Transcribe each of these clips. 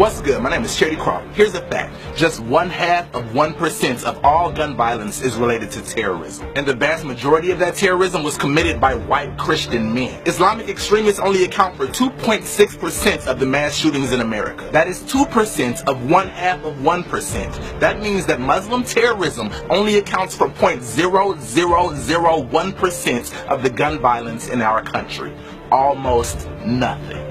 What's good? My name is Charity Crawford. Here's a fact. Just 0.5% of all gun violence is related to terrorism. And the vast majority of that terrorism was committed by white Christian men. Islamic extremists only account for 2.6% of the mass shootings in America. That is 2% of 0.5%. That means that Muslim terrorism only accounts for 0.0001% of the gun violence in our country. Almost nothing.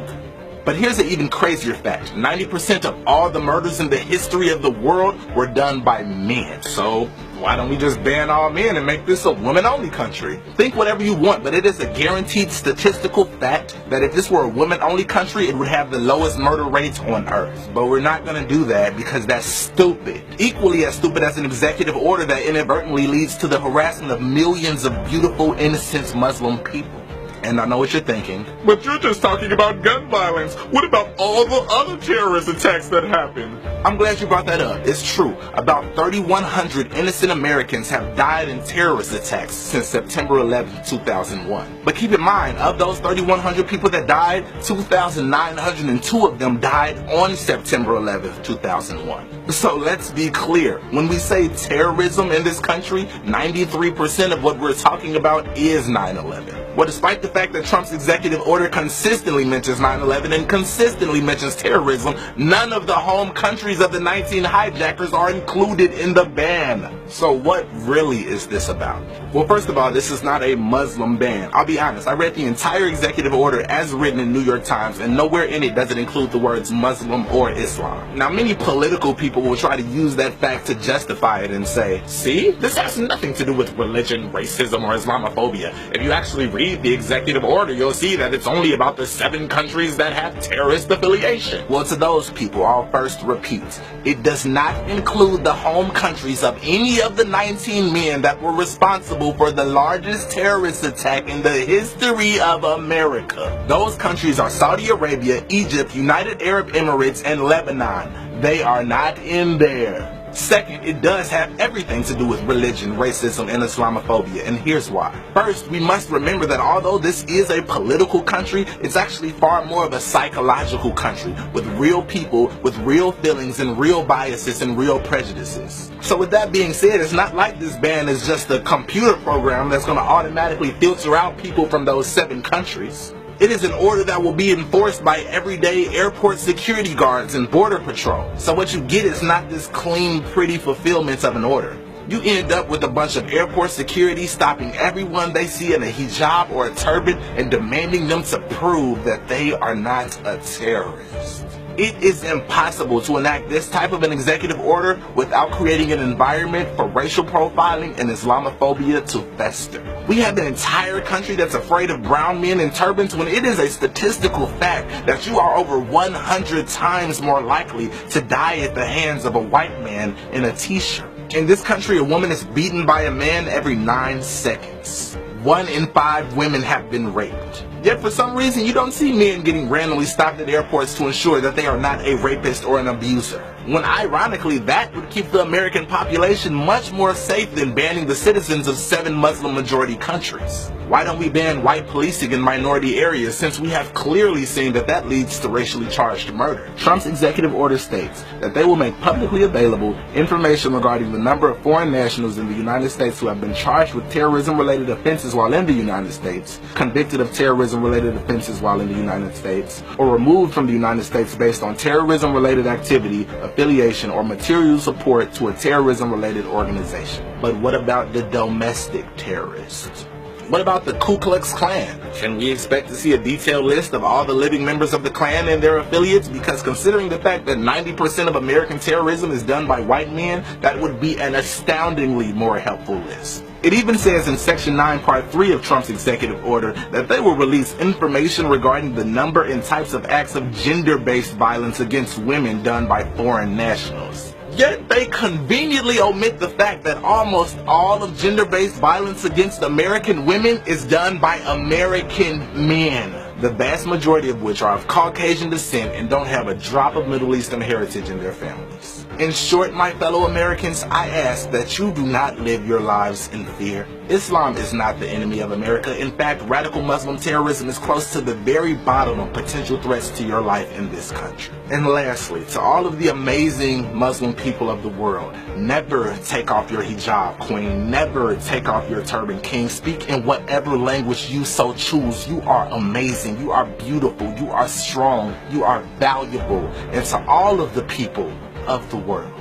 But here's an even crazier fact. 90% of all the murders in the history of the world were done by men. So why don't we just ban all men and make this a women-only country? Think whatever you want, but it is a guaranteed statistical fact that if this were a women-only country, it would have the lowest murder rates on earth. But we're not going to do that because that's stupid. Equally as stupid as an executive order that inadvertently leads to the harassment of millions of beautiful, innocent Muslim people. And I know what you're thinking. But you're just talking about gun violence. What about all the other terrorist attacks that happened? I'm glad you brought that up. It's true. About 3,100 innocent Americans have died in terrorist attacks since September 11, 2001. But keep in mind, of those 3,100 people that died, 2,902 of them died on September 11, 2001. So let's be clear. When we say terrorism in this country, 93% of what we're talking about is 9/11. Well, despite the fact that Trump's executive order consistently mentions 9/11 and consistently mentions terrorism, none of the home countries of the 19 hijackers are included in the ban. So what really is this about? Well, first of all, this is not a Muslim ban. I'll be honest, I read the entire executive order as written in New York Times, and nowhere in it does it include the words Muslim or Islam. Now, many political people will try to use that fact to justify it and say, see, this has nothing to do with religion, racism, or Islamophobia. If you actually read the executive order, you'll see that it's only about the 7 countries that have terrorist affiliation. Well, to those people, I'll first repeat, it does not include the home countries of any of the 19 men that were responsible for the largest terrorist attack in the history of America. Those countries are Saudi Arabia, Egypt, United Arab Emirates, and Lebanon. They are not in there. Second, it does have everything to do with religion, racism, and Islamophobia, and here's why. First, we must remember that although this is a political country, it's actually far more of a psychological country, with real people, with real feelings, and real biases and real prejudices. So with that being said, it's not like this ban is just a computer program that's going to automatically filter out people from those 7 countries. It is an order that will be enforced by everyday airport security guards and border patrol. So what you get is not this clean, pretty fulfillment of an order. You end up with a bunch of airport security stopping everyone they see in a hijab or a turban and demanding them to prove that they are not a terrorist. It is impossible to enact this type of an executive order without creating an environment for racial profiling and Islamophobia to fester. We have an entire country that's afraid of brown men in turbans when it is a statistical fact that you are over 100 times more likely to die at the hands of a white man in a t-shirt. In this country, a woman is beaten by a man every 9 seconds. 1 in 5 women have been raped. Yet for some reason, you don't see men getting randomly stopped at airports to ensure that they are not a rapist or an abuser. When ironically, that would keep the American population much more safe than banning the citizens of 7 Muslim majority countries. Why don't we ban white policing in minority areas, since we have clearly seen that that leads to racially charged murder? Trump's executive order states that they will make publicly available information regarding the number of foreign nationals in the United States who have been charged with terrorism-related offenses while in the United States, convicted of terrorism-related offenses while in the United States, or removed from the United States based on terrorism-related activity, affiliation, or material support to a terrorism-related organization. But what about the domestic terrorists? What about the Ku Klux Klan? Can we expect to see a detailed list of all the living members of the Klan and their affiliates? Because considering the fact that 90% of American terrorism is done by white men, that would be an astoundingly more helpful list. It even says in Section 9, Part 3 of Trump's executive order that they will release information regarding the number and types of acts of gender-based violence against women done by foreign nationals. Yet they conveniently omit the fact that almost all of gender-based violence against American women is done by American men, the vast majority of which are of Caucasian descent and don't have a drop of Middle Eastern heritage in their families. In short, my fellow Americans, I ask that you do not live your lives in fear. Islam is not the enemy of America. In fact, radical Muslim terrorism is close to the very bottom of potential threats to your life in this country. And lastly, to all of the amazing Muslim people of the world, never take off your hijab, queen. Never take off your turban, king. Speak in whatever language you so choose. You are amazing. You are beautiful. You are strong. You are valuable. And to all of the people of the world,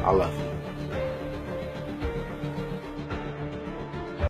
I love you.